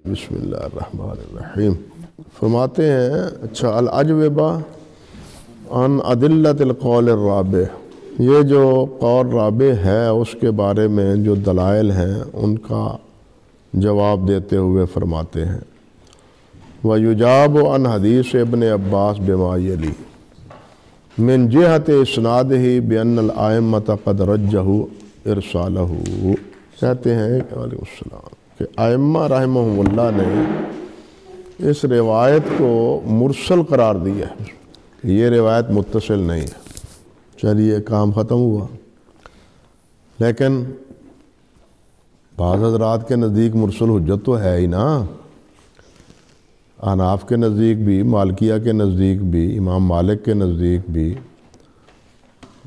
بسم اللہ الرحمن الرحیم. فرماتے ہیں اچھا الاجوبہ عن ادلۃ القول الرابع، یہ جو قول رابع ہے اس کے بارے میں جو دلائل ہیں ان کا جواب دیتے ہوئے فرماتے ہیں وَيُجَابُ عن حدیث ابن عباس بما یلی من جہت اسنادہ بأن الائمۃ قد رجحوا ارسالہ. کہتے ہیں علیہ السلام کہ ائمہ رحمہم اللہ نے اس روایت کو مرسل قرار دیا ہے، یہ روایت متصل نہیں ہے. چلیے کام ختم ہوا. لیکن بعض حضرات کے نزدیک مرسل حجت تو ہے ہی نا، احناف کے نزدیک بھی، مالکیہ کے نزدیک بھی، امام مالک کے نزدیک بھی،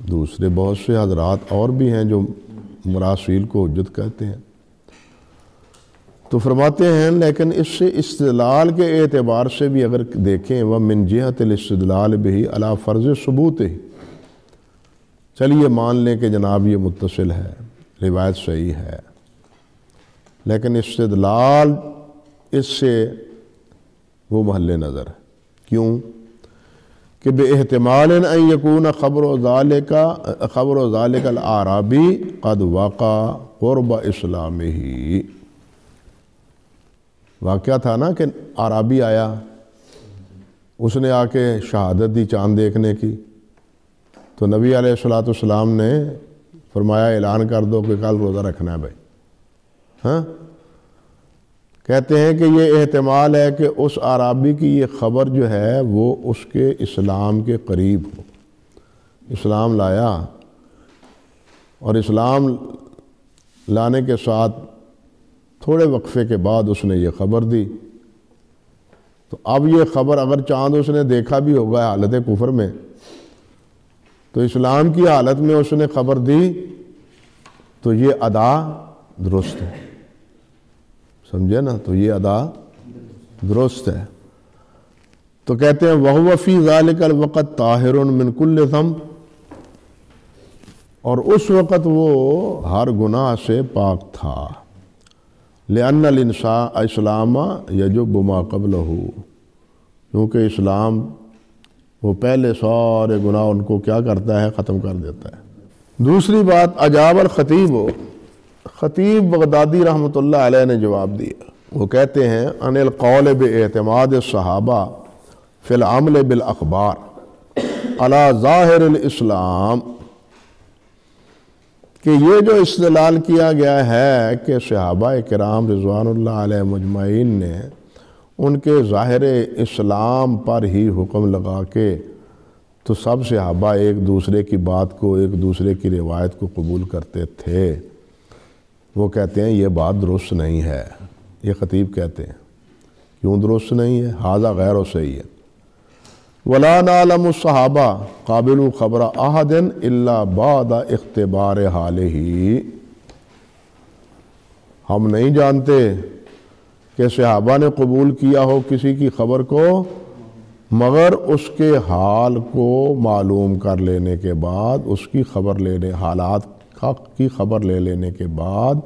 دوسرے بہت سے حضرات اور بھی ہیں جو مراسیل کو حجت کہتے ہیں. تو فرماتے ہیں لیکن اس سے استدلال کے اعتبار سے بھی اگر دیکھیں وَمِن جِهَةِ الْإِسْتِدْلَالِ بِهِ عَلَى فَرْضِ ثُبُوتِهِ، چلیے مان لیں کہ جناب یہ متصل ہے، روایت صحیح ہے، لیکن استدلال اس سے وہ محل نظر ہے. کیوں کہ بِاحْتِمَالٍ أَن يَكُونَ خبر ذَلِكَ الْأَعْرَابِيِّ قَدْ وَقَعَ قُرْبَ إِسْلَامِهِ. واقعہ تھا نا کہ عرابی آیا، اس نے آ کے شہادت دی چاند دیکھنے کی، تو نبی علیہ السلام نے فرمایا اعلان کر دو کہ کل روزہ رکھنا ہے بھائی. ہاں کہتے ہیں کہ یہ احتمال ہے کہ اس عرابی کی یہ خبر جو ہے وہ اس کے اسلام کے قریب ہو. اسلام لایا اور اسلام لانے کے ساتھ تھوڑے وقفے کے بعد اس نے یہ خبر دی. تو اب یہ خبر اگر چاند اس نے دیکھا بھی ہوگا حالت کفر میں، تو اسلام کی حالت میں اس نے خبر دی تو یہ ادا درست ہے. سمجھے نا؟ تو یہ ادا درست ہے. تو کہتے ہیں وَهُوَ فِي ذَلِكَ الْوَقْتِ طَاهِرٌ مِّن كُلِّ ذَنْبٍ، اور اس وقت وہ ہر گناہ سے پاک تھا. لِأَنَّ الْإِسْلَامَ يَجُبُّ مَا قَبْلَهُ، کیونکہ اسلام وہ پہلے سارے گناہ ان کو کیا کرتا ہے؟ ختم کر دیتا ہے. دوسری بات اجاب الخطیب، خطیب بغدادی رحمۃ اللہ علیہ نے جواب دیا. وہ کہتے ہیں عن القول باعتماد الصحابہ فی العمل بالاخبار علی ظاہر الاسلام، کہ یہ جو استدلال کیا گیا ہے کہ صحابہ کرام رضوان اللہ علیہ مجمعین نے ان کے ظاہر اسلام پر ہی حکم لگا کے تو سب صحابہ ایک دوسرے کی بات کو، ایک دوسرے کی روایت کو قبول کرتے تھے. وہ کہتے ہیں یہ بات درست نہیں ہے. یہ خطیب کہتے ہیں کیوں درست نہیں ہے؟ ھذا غیر صحیح ہے. وَلَا نَعْلَمُ الصَّحَابَةَ قَابِلُوا خَبْرَ أَحَدٍ إِلَّا بَعْدَ اِخْتِبَارِ حَالِهِ. ہم نہیں جانتے کہ صحابہ نے قبول کیا ہو کسی کی خبر کو مگر اس کے حال کو معلوم کر لینے کے بعد، اس کی خبر لینے، حالات کی خبر لے لینے کے بعد،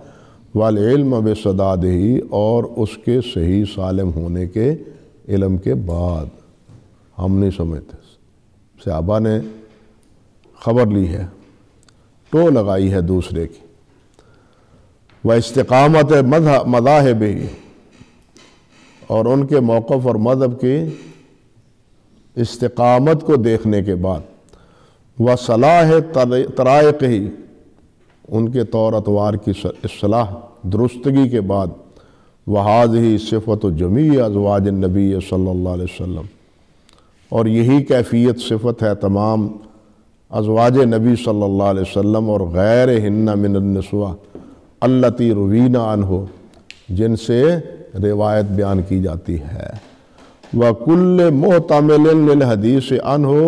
والعلم بصدادہ، اور اس کے صحیح سالم ہونے کے علم کے بعد. ہم نہیں سمجھتے. صحابہ نے خبر لی ہے، ٹو لگائی ہے دوسرے کی. واستقامت مذاہب، اور ان کے موقف اور مذہب کی استقامت کو دیکھنے کے بعد، وصلاح طرائق، ان کے طور اطوار کی اصلاح درستگی کے بعد، وہذہ صفت جمیع ازواج النبی صلی اللہ علیہ وسلم، اور یہی کیفیت صفت ہے تمام ازواج نبی صلی اللہ علیہ وسلم اور غیرہن من النسوہ التی روینہ عنہ، جن سے روایت بیان کی جاتی ہے. وَكُلِّ مُحْتَمِلٍ لِلْحَدِيثِ عَنْهُ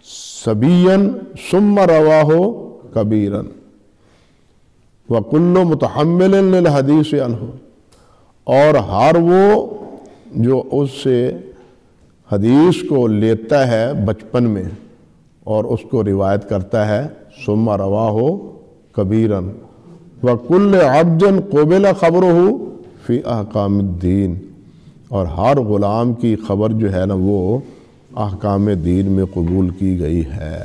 صَبِيًّا ثُمَّ رَوَاهُ كَبِيرًا وَكُلُّ مُتَحَمِّلٍ لِلْحَدِيثِ عَنْهُ، اور ہر وہ جو اس سے حدیث کو لیتا ہے بچپن میں اور اس کو روایت کرتا ہے، ثُمَّ رَوَاهُ كَبِيرًا وَكُلِّ عَبْدٍ قُبِلَ خَبْرُهُ فی احکام الدین، اور ہر غلام کی خبر جو ہے نا وہ احکام دین میں قبول کی گئی ہے،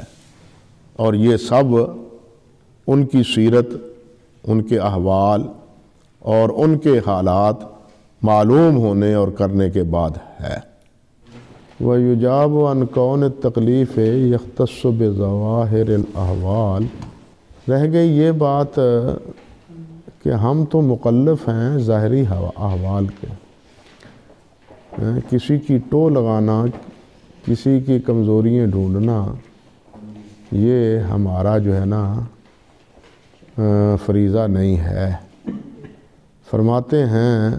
اور یہ سب ان کی سیرت، ان کے احوال اور ان کے حالات معلوم ہونے اور کرنے کے بعد ہے۔ وَيُجَابُ عَنْ كَوْنِ التَّكْلِيفِ يَخْتَصُّ بِظَوَاهِرِ الْأَحْوَالِ۔ رہ گئی یہ بات کہ ہم تو مکلف ہیں ظاہری احوال کے، کسی کی ٹو لگانا، کسی کی کمزوریاں ڈھونڈنا، یہ ہمارا جو ہے نا فریضہ نہیں ہے۔ فرماتے ہیں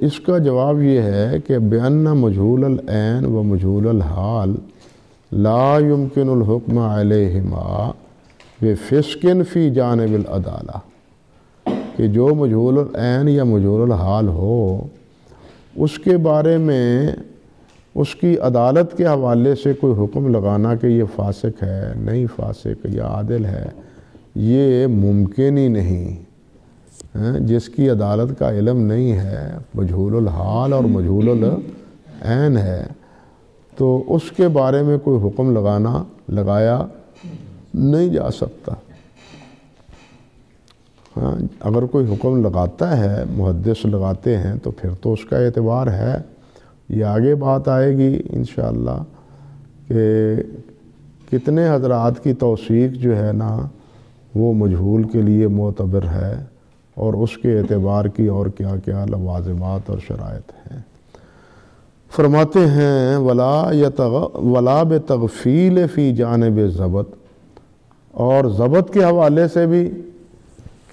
اس کا جواب یہ ہے کہ بِأَنَّ مجہول العین و مجہول الحال لا يمکن الحکم علیہما بفسق فی جانب العدالہ، کہ جو مجہول العین یا مجہول الحال ہو اس کے بارے میں اس کی عدالت کے حوالے سے کوئی حکم لگانا کہ یہ فاسق ہے، نہیں فاسق یا عادل ہے، یہ ممکن ہی نہیں۔ جس کی عدالت کا علم نہیں ہے، مجہول الحال اور مجہول العین ہے، تو اس کے بارے میں کوئی حکم لگایا نہیں جا سکتا۔ اگر کوئی حکم لگاتا ہے، محدث لگاتے ہیں، تو پھر تو اس کا اعتبار ہے۔ یہ آگے بات آئے گی انشاءاللہ کہ کتنے حضرات کی توثیق جو ہے نا وہ مجہول کے لیے معتبر ہے، اور اس کے اعتبار کی اور کیا کیا لوازمات اور شرائط ہیں۔ فرماتے ہیں ولا بتغفیل فی جانب ضبط، اور ضبط کے حوالے سے بھی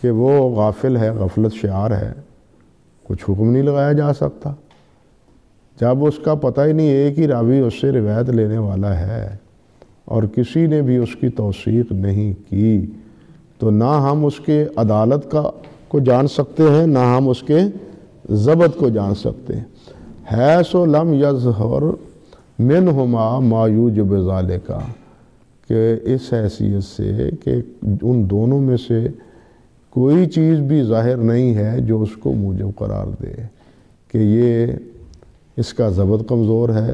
کہ وہ غافل ہے، غفلت شعار ہے، کچھ حکم نہیں لگایا جا سکتا جب اس کا پتہ ہی نہیں، ایک ہی راوی اس سے روایت لینے والا ہے اور کسی نے بھی اس کی توثیق نہیں کی، تو نہ ہم اس کے عدالت کو جان سکتے ہیں، نہ ہم اس کے ضبط کو جان سکتے ہیں۔ حیث لم یظہر منہما ما یوجب ذالک، کہ اس حیثیت سے کہ ان دونوں میں سے کوئی چیز بھی ظاہر نہیں ہے جو اس کو موجب قرار دے کہ یہ اس کا ضبط کمزور ہے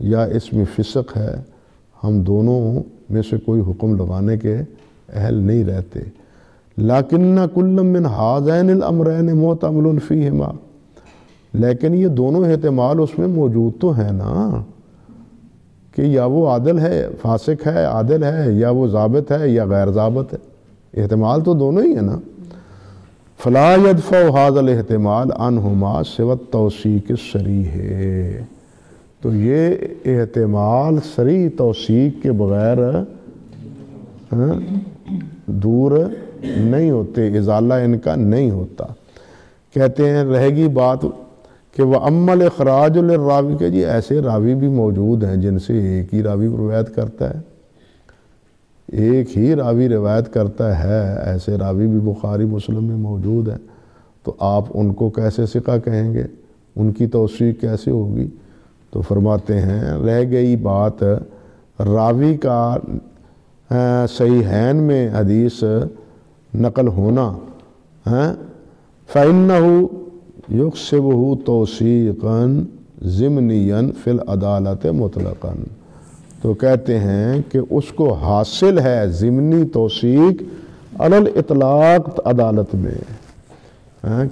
یا اس میں فسق ہے۔ ہم دونوں میں سے کوئی حکم لگانے کے اہل نہیں رہتے۔ لیکن کل من ہذین الامرین محتمل فیہما، لیکن یہ دونوں احتمال اس میں موجود تو ہیں نا، کہ یا وہ عادل ہے، فاسق ہے، عادل ہے، یا وہ ضابط ہے یا غیر ضابط ہے، احتمال تو دونوں ہی ہیں نا۔ فلا يدفع هذا الاحتمال عنہما سوى التوثیق الصریح، تو یہ احتمال صریح توثیق کے بغیر دور نہیں ہوتے، ازالہ ان کا نہیں ہوتا۔ کہتے ہیں رہ گی بات کہ وَأَمَّا الْإِخْرَاجُ لِلرَّاوِی، کہ جی ایسے راوی بھی موجود ہیں جن سے ایک ہی راوی روایت کرتا ہے، ایک ہی راوی روایت کرتا ہے، ایسے راوی بھی بخاری مسلم میں موجود ہیں، تو آپ ان کو کیسے ثقہ کہیں گے، ان کی توثیق کیسے ہوگی؟ تو فرماتے ہیں رہ گئی بات راوی کا صحیحین میں حدیث نقل ہونا، فَإِنَّهُ يُقْسِبُهُ تَوْثِيقًا ضِمْنِيًّا فِي الْعَدَالَةِ مُطْلَقًا، تو کہتے ہیں کہ اس کو حاصل ہے ضمنی توثیق علی الاطلاق عدالت میں،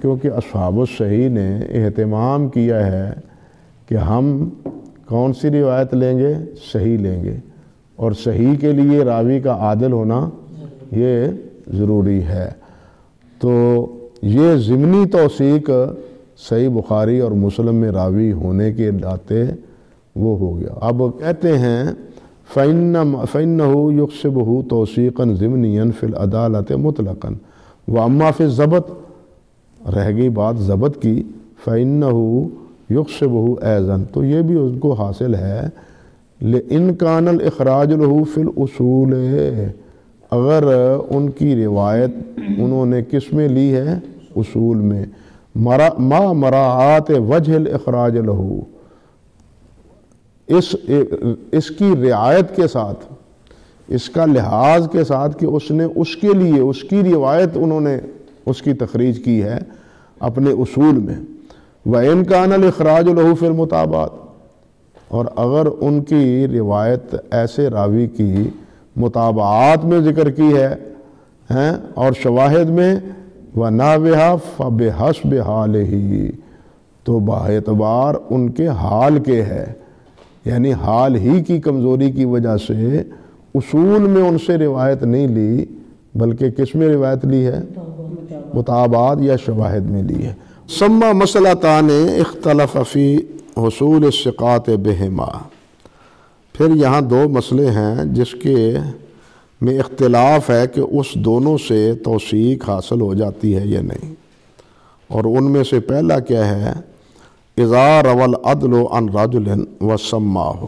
کیونکہ اصحاب الصحیح نے اہتمام کیا ہے کہ ہم کون سی روایت لیں گے؟ صحیح لیں گے، اور صحیح کے لیے راوی کا عادل ہونا یہ ضروری ہے۔ تو یہ ضمنی توثیق صحیح بخاری اور مسلم میں راوی ہونے کے ناطے وہ ہو گیا۔ اب کہتے ہیں فَإِنَّهُ يُقْسِبُهُ تَوْثِيقًا ضِمْنِيًّا فِي الْعَدَالَةِ مُطْلَقًا وَأَمَّا فِي الضَّبْط، رہ گئی بات ضبط کی، فَإِنَّهُ يُقْسِبُهُ أَيْضًا، تو یہ بھی اس کو حاصل ہے، لِإِنْ كَانَ الْإِخْرَاجُ لَهُ فِي الْأُصُولِ، اگر ان کی روایت انہوں نے کس میں لی ہے؟ اصول میں، ما مراعات وجہ الاخراج لہو، اس کی رعایت کے ساتھ، اس کا لحاظ کے ساتھ کہ اس نے اس کے لیے اس کی روایت انہوں نے اس کی تخریج کی ہے، اپنے اصول میں. وَإِنْ كَانَ الْإِخْرَاجُ لَهُ فِي الْمُتَابَعَاتِ، اور اگر ان کی روایت ایسے راوی کی متابعات میں ذکر کی ہے اور شواہد میں، وَنَاوِهَا فَبِحَسْبِ حَالِهِ، تو باعتبار ان کے حال کے ہے، یعنی حال ہی کی کمزوری کی وجہ سے اصول میں ان سے روایت نہیں لی، بلکہ کس میں روایت لی ہے؟ متابعات یا شواہد میں لی ہے. ثم مسئلتان اختلف فی حصول الثقات بہما، پھر یہاں دو مسئلے ہیں جس کے میں اختلاف ہے کہ اس دونوں سے توثیق حاصل ہو جاتی ہے یا نہیں. اور ان میں سے پہلا کیا ہے؟ اذا روى العدل عن رجل وسماه،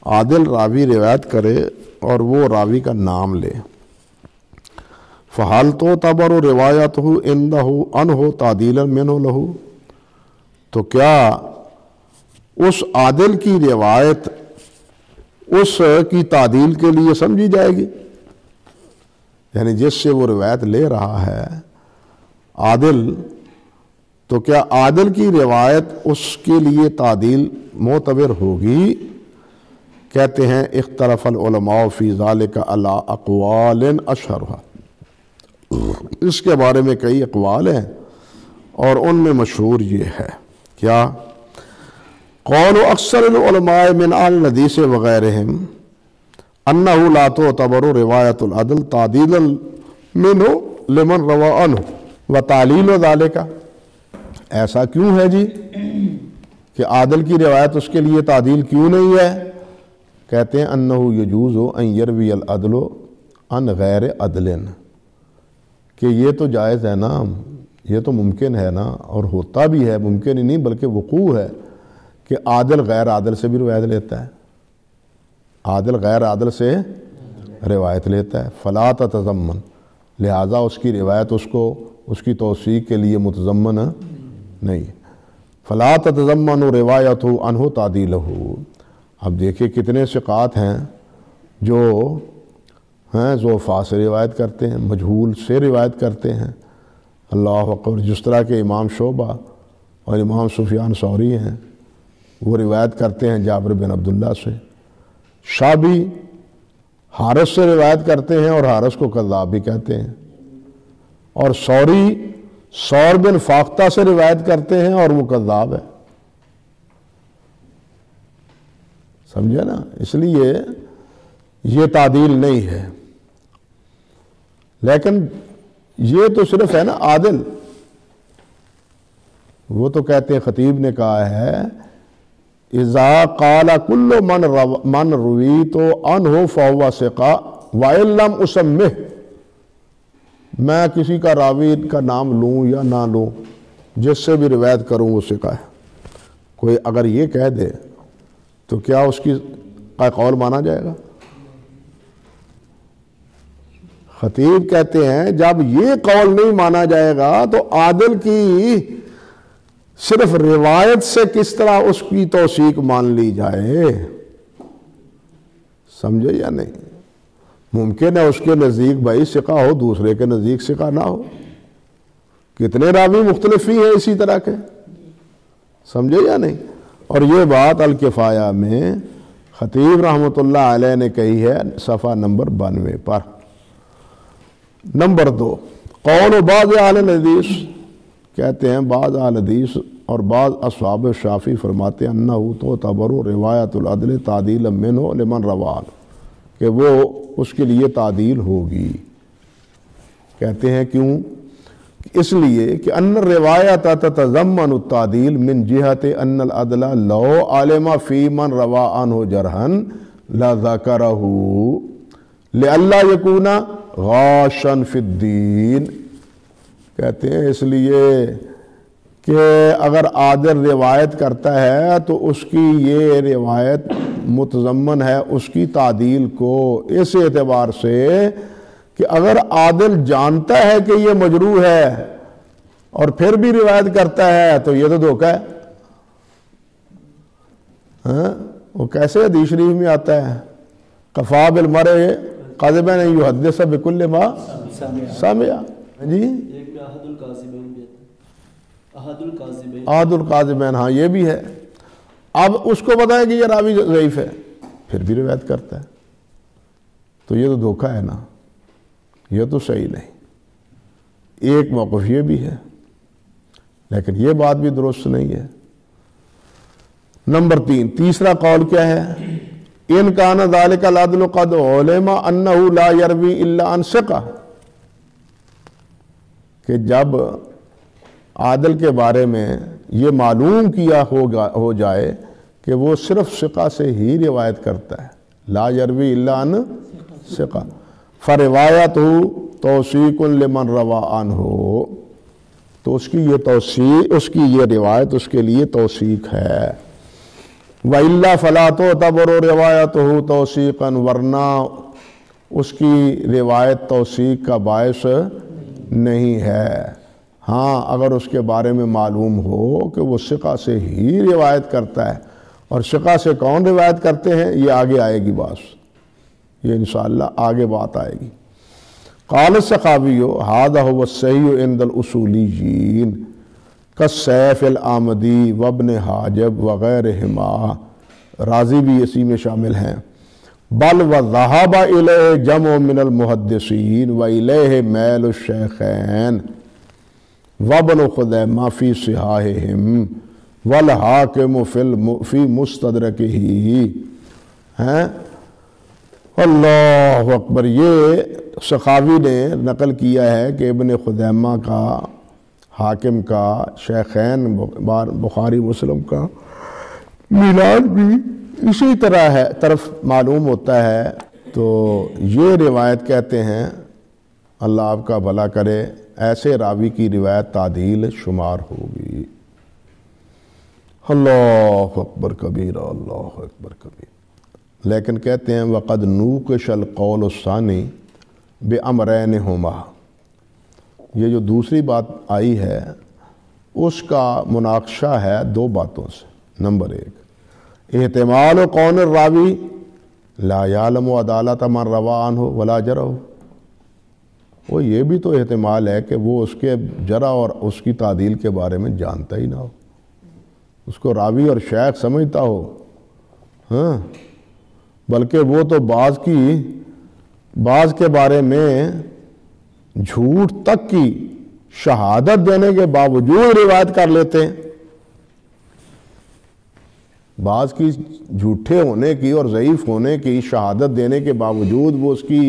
عادل راوی روایت کرے اور وہ راوی کا نام لے. فَهَلْ تُعْتَبَرُ رِوَایَتُهُ عِنْدَهُ عَنْهُ تَعْدِيلًا مِنْهُ لَهُ، تو کیا اس عادل کی روایت اس کی تعدیل کے لیے سمجھی جائے گی؟ یعنی جس سے وہ روایت لے رہا ہے عادل، تو کیا عادل کی روایت اس کے لیے تعدیل معتبر ہوگی؟ کہتے ہیں اختلف العلماء فی ذالک علی اقوال اشہرها، اس کے بارے میں کئی اقوال ہیں اور ان میں مشہور یہ ہے کیا؟ قول اکثر العلماء من اہل الحدیث وغیرہم انہ لا تعتبر روایت العدل تعدیلا منہ لمن روى عنہ وتعلیل ذالک. ایسا کیوں ہے جی کہ عادل کی روایت اس کے لیے تعدیل کیوں نہیں ہے؟ کہتے ہیں انہ یجوز ان یروی العدل عن غیر عدل، کہ یہ تو جائز ہے نا، یہ تو ممکن ہے نا، اور ہوتا بھی ہے، ممکن ہی نہیں بلکہ وقوع ہے کہ عادل غیر عادل سے بھی روایت لیتا ہے، عادل غیر عادل سے روایت لیتا ہے. فلا تتضمن، لہٰذا اس کی روایت اس کی توثیق کے لیے متضمن نہیں. فلا تتضمن روایت عنہ تعدیلہ. اب دیکھیں کتنے ثقات ہیں جو ضعفاء سے روایت کرتے ہیں، مجہول سے روایت کرتے ہیں. اللہ اکبر. جس طرح کے امام شعبہ اور امام سفیان ثوری ہیں، وہ روایت کرتے ہیں جابر بن عبداللہ سے. شعبی حارث سے روایت کرتے ہیں اور حارث کو کذاب بھی کہتے ہیں. اور ثوری ثور بن فاختہ سے روایت کرتے ہیں اور وہ کذاب ہے. سمجھے نا؟ اس لیے یہ تعدیل نہیں ہے. لیکن یہ تو صرف ہے نا عادل. وہ تو کہتے ہیں، خطیب نے کہا ہے اذا قال کل من رویت عنہ فہو ثقہ وان لم اسمہ. میں کسی کا راوی کا نام لوں یا نہ لوں، جس سے بھی روایت کروں وہ ثقہ ہے. کوئی اگر یہ کہہ دے تو کیا اس کی قول مانا جائے گا؟ خطیب کہتے ہیں جب یہ قول نہیں مانا جائے گا تو عادل کی صرف روایت سے کس طرح اس کی توثیق مان لی جائے؟ سمجھے یا نہیں؟ ممکن ہے اس کے نزدیک بھائی ثقہ ہو، دوسرے کے نزدیک ثقہ نہ ہو. کتنے راوی مختلف ہی ہیں اسی طرح کے. سمجھے یا نہیں؟ اور یہ بات الکفایہ میں خطیب رحمۃ اللہ علیہ نے کہی ہے صفحہ نمبر 92 پر. نمبر 2، قول بعض اہل الحدیث، کہتے ہیں بعض اہل حدیث اور بعض اصحاب شافعی فرماتے ہیں انہ تعتبر روایت العدل تعدیلا منہ لمن روى عنہ، کہ وہ اس کے لیے تعدیل ہوگی. کہتے ہیں کیوں؟ اس لیے کہ ان الروایت تتضمن التعدیل من جہت ان العدل لو علم فی من روى عنہ جرحا لذکرہ لئلا یکون غاشا فی الدین. کہتے ہیں اس لیے کہ اگر عادل روایت کرتا ہے تو اس کی یہ روایت متضمن ہے اس کی تعدیل کو، اس اعتبار سے کہ اگر عادل جانتا ہے کہ یہ مجروح ہے اور پھر بھی روایت کرتا ہے تو یہ تو دھوکہ ہے. وہ کیسے حدیث شریف میں آتا ہے کفا بالمرء قذبا ان یحدث بکل ما سمع. جی احد القاذبین، ہاں یہ بھی ہے۔ اب اس کو پتا ہے کہ یہ راوی ضعیف ہے، پھر بھی روایت کرتا ہے، تو یہ تو دھوکہ ہے نا، یہ تو صحیح نہیں۔ ایک موقف یہ بھی ہے، لیکن یہ بات بھی درست نہیں ہے۔ نمبر 3، تیسرا قول کیا ہے؟ ان کان ذلک العدل قد علم انہ لا یروی الا عن ثقہ، کہ جب عادل کے بارے میں یہ معلوم کیا ہو جائے کہ وہ صرف ثقہ سے ہی روایت کرتا ہے، لا یروی الا عن ثقہ، فروایتہ توثیق لمن روا عنہ، تو اس کی یہ توثیق، اس کی یہ روایت اس کے لیے توثیق ہے۔ وَإِلَّا فَلَا تُعْتَبَرُ رِوَایَتُهُ تَوْثِیقًا، ورنہ اس کی روایت توثیق کا باعث نہیں ہے۔ ہاں اگر اس کے بارے میں معلوم ہو کہ وہ ثقہ سے ہی روایت کرتا ہے، اور ثقہ سے کون روایت کرتے ہیں یہ آگے آئے گی بات، یہ انشاءاللہ آگے بات آئے گی۔ قال السخاوی ھذا هو الصحیح عند الاصولیین کالسیف الآمدی وابن حاجب وغیرہما، رازی بھی اسی میں شامل ہیں۔ بل وذهب الیہ جمع من المحدثین والیہ میل الشیخین وابن خزیمہ فی صحاحہم والحاکم فی مستدرکہ، ہیں اللہ اکبر۔ یہ سخاوی نے نقل کیا ہے کہ ابن خزیمہ کا، حاکم کا، شیخین بخاری مسلم کا میلاد بھی اسی طرح ہے طرف معلوم ہوتا ہے، تو یہ روایت کہتے ہیں، اللہ آپ کا بھلا کرے، ایسے راوی کی روایت تعدیل شمار ہوگی۔ اللہ اکبر کبیرہ، اللہ اکبر کبیرہ۔ لیکن کہتے ہیں وقد نوقش القول الثانی بامرین ہما، یہ جو دوسری بات آئی ہے اس کا مناقشہ ہے دو باتوں سے۔ نمبر 1، احتمال کون الراوی لا یعلم عدالت من روا عنہ ولا جرح، وہ یہ بھی تو احتمال ہے کہ وہ اس کے جرح اور اس کی تعدیل کے بارے میں جانتا ہی نہ ہو، اس کو راوی اور شیخ سمجھتا ہو، ہاں، بلکہ وہ تو بعض کے بارے میں جھوٹ تک کی شہادت دینے کے باوجود روایت کر لیتے ہیں، بعض کی جھوٹے ہونے کی اور ضعیف ہونے کی شہادت دینے کے باوجود وہ اس کی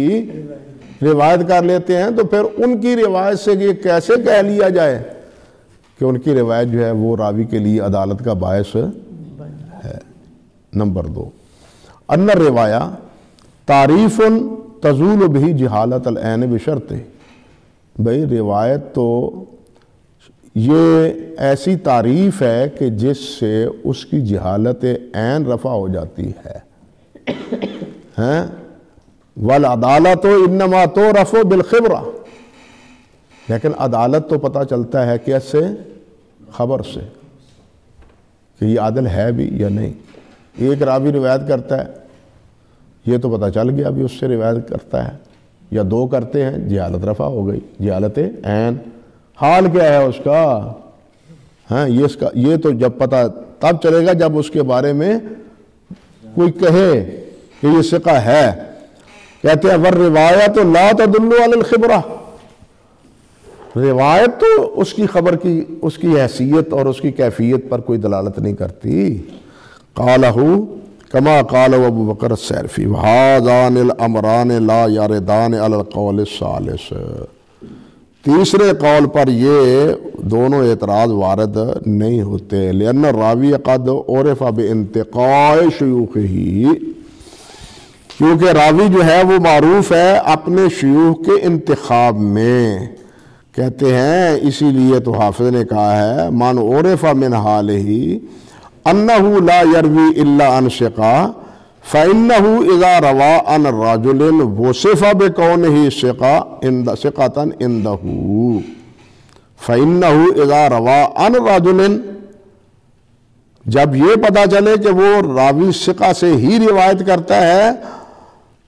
روایت کر لیتے ہیں، تو پھر ان کی روایت سے یہ کیسے کہہ لیا جائے کہ ان کی روایت جو ہے وہ راوی کے لیے عدالت کا باعث ہے۔ نمبر 2، ان الروایہ تعریف تزول بھی جہالت العین بشرط، بھئی روایت تو یہ ایسی تعریف ہے کہ جس سے اس کی جہالت عین رفع ہو جاتی ہے، والعدالت انما تعرف بالخبرہ، لیکن عدالت تو پتہ چلتا ہے کیسے؟ خبر سے، کہ یہ عادل ہے بھی یا نہیں۔ ایک راوی روایت کرتا ہے، یہ تو پتہ چل گیا بھی اس سے روایت کرتا ہے، یا دو کرتے ہیں، جہالت رفع ہو گئی، جہالت عین۔ حال کیا ہے اس کا؟ ہاں، یہ تو جب پتہ تب چلے گا جب اس کے بارے میں کوئی کہے کہ یہ ثقہ ہے۔ کہتے ہیں والروایت لا تدل علی الخبرہ، روایت تو اس کی خبر کی، اس کی حیثیت اور اس کی کیفیت پر کوئی دلالت نہیں کرتی۔ قالہ کما قال ابو بکر السیرفی وہذان الامران لا یردان علی القول الثالث، تیسرے قول پر یہ دونوں اعتراض وارد نہیں ہوتے، لأن الراوی قد عرف بانتقاء شیوخہ، کیونکہ راوی جو ہے وہ معروف ہے اپنے شیوخ کے انتخاب میں۔ کہتے ہیں اسی لیے تو حافظ نے کہا ہے من عرف من حالہ انہ لا یروی الا عن ثقہ فانہ اذا روا عن رجل وصف بکونہ ثقۃ عندہ، فانہ اذا روا عن رجل، جب یہ پتہ چلے کہ وہ راوی ثقہ سے ہی روایت کرتا ہے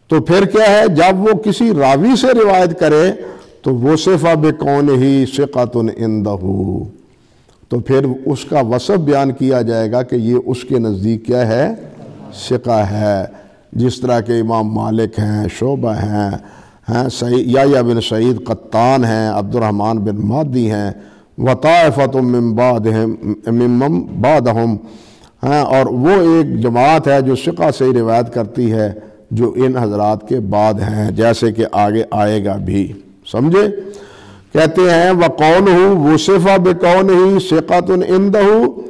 تو پھر کیا ہے؟ جب وہ کسی راوی سے روایت کرے تو وصف بکونہ ثقۃ عندہ، تو پھر اس کا وصف بیان کیا جائے گا کہ یہ اس کے نزدیک کیا ہے؟ ثقہ ہے. جس طرح کہ امام مالک ہیں، شعبہ ہیں، یحییٰ بن سعید قطان ہیں، عبد الرحمن بن مہدی ہیں، وطائفۃ من بعدہم ممن بعدہم، اور وہ ایک جماعت ہے جو ثقہ سے روایت کرتی ہے جو ان حضرات کے بعد ہیں، جیسے کہ آگے آئے گا بھی. سمجھے؟ کہتے ہیں وَقَوْلُهُ وُصِفَ بِقَوْلِهِ ثِقَةٌ عِنْدَهُ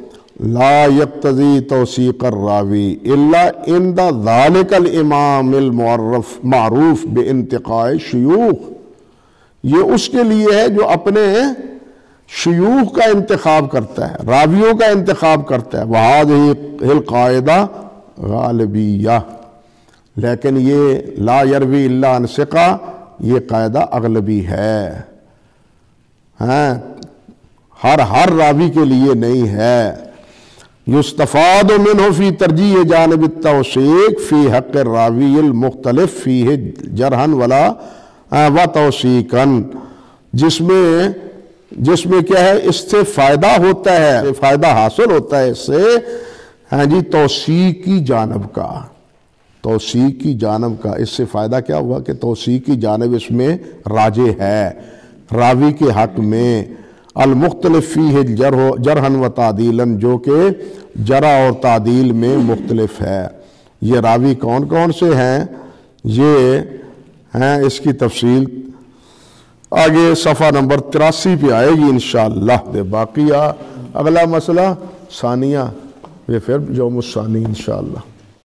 لا يقتضی توثیق الراوی الا عند ذلك الامام معروف بانتقاء شیوخ. یہ اس کے لیے ہے جو اپنے شیوخ کا انتخاب کرتا ہے، راویوں کا انتخاب کرتا ہے. وَهَذِهِ الْقَاعِدَةُ غالبیہ، لیکن یہ لا یروی الا عن ثقہ، یہ قاعدہ اغلبی ہے، ہر راوی کے لیے نہیں ہے. یستفاد منہ فی ترجیح جانب التوثیق فی حق الراوی المختلف فیہ جرحا و توثیقا، جس میں کیا ہے؟ اس سے فائدہ ہوتا ہے، فائدہ حاصل ہوتا ہے اس سے توثیق کی جانب کا. توثیق کی جانب کا اس سے فائدہ کیا ہوا کہ توثیق کی جانب اس میں راجح ہے راوی کے حق میں. المختلف فیہ جرحا و تعدیلا، جو کہ جرح اور تعدیل میں مختلف ہے. یہ راوی کون کون سے ہیں؟ یہ ہیں، اس کی تفصیل آگے صفحہ نمبر 83 پہ آئے گی انشاءاللہ. باقی اگلا مسئلہ ثانیہ، یہ پھر یوم الثانی انشاءاللہ.